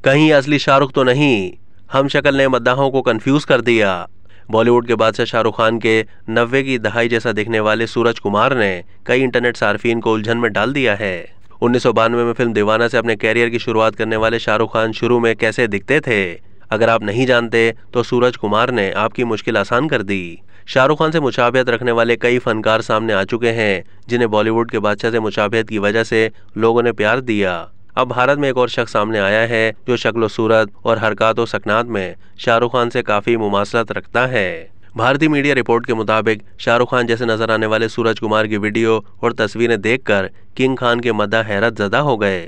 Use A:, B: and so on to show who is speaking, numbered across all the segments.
A: कहीं असली शाहरुख तो नहीं। हम शक्ल ने मद्दाहों को कंफ्यूज कर दिया। बॉलीवुड के बादशाह शाहरुख खान के 90 की दहाई जैसा दिखने वाले सूरज कुमार ने कई इंटरनेट सार्फिन को उलझन में डाल दिया है। 1992 में फिल्म दीवाना से अपने कैरियर की शुरुआत करने वाले शाहरुख खान शुरू में कैसे दिखते थे, अगर आप नहीं जानते तो सूरज कुमार ने आपकी मुश्किल आसान कर दी। शाहरुख खान से मुशाबहत रखने वाले कई फनकार सामने आ चुके हैं, जिन्हें बॉलीवुड के बादशाह से मुशाबहत की वजह से लोगों ने प्यार दिया। अब भारत में एक और शख्स सामने आया है जो शक्ल सूरत और हरकत व सकनात में शाहरुख खान से काफी मुमासलत रखता है। भारतीय मीडिया रिपोर्ट के मुताबिक शाहरुख खान जैसे नजर आने वाले सूरज कुमार की वीडियो और तस्वीरें देखकर किंग खान के मद्दाह हैरत ज़दा हो गए।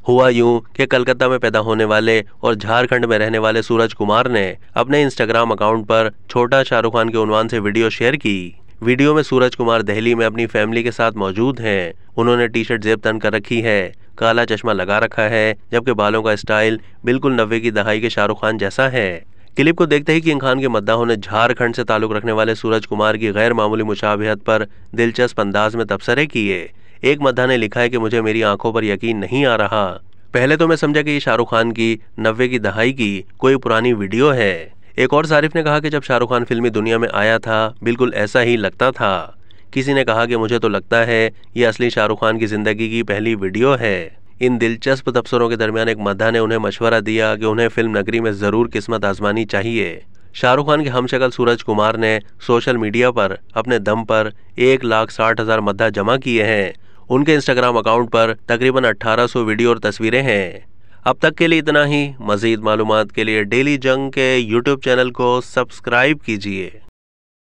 A: हुआ यूं कि कलकत्ता में पैदा होने वाले और झारखंड में रहने वाले सूरज कुमार ने अपने इंस्टाग्राम अकाउंट पर छोटा शाहरुख खान के उन्वान से वीडियो शेयर की। वीडियो में सूरज कुमार दिल्ली में अपनी फैमिली के साथ मौजूद हैं। उन्होंने टी शर्ट जेब तन कर रखी है, काला चश्मा लगा रखा है, जबकि बालों का स्टाइल बिल्कुल 90 की दहाई के शाहरुख खान जैसा है। क्लिप को देखते ही किंग खान के मद्दाहों ने झारखंड से ताल्लुक रखने वाले सूरज कुमार की गैर मामूली मुशाबहत पर दिलचस्प अंदाज में तबसरे किए। एक मद्दाह ने लिखा है कि मुझे मेरी आंखों पर यकीन नहीं आ रहा। पहले तो मैं समझा कि ये शाहरुख खान की 90 की दहाई की कोई पुरानी वीडियो है। एक और सारिफ ने कहा कि जब शाहरुख खान फिल्मी दुनिया में आया था बिल्कुल ऐसा ही लगता था। किसी ने कहा कि मुझे तो लगता है ये असली शाहरुख खान की जिंदगी की पहली वीडियो है। इन दिलचस्प तबसरों के दरमियान एक मद्दाह ने उन्हें मशवरा दिया कि उन्हें फिल्म नगरी में जरूर किस्मत आजमानी चाहिए। शाहरुख खान के हमशक्ल सूरज कुमार ने सोशल मीडिया पर अपने दम पर 1,60,000 मद्दाह जमा किए हैं। उनके इंस्टाग्राम अकाउंट पर तकरीबन 1800 वीडियो और तस्वीरें हैं। अब तक के लिए इतना ही। मजीद मालूमात के लिए डेली जंग के यूट्यूब चैनल को सब्सक्राइब कीजिए।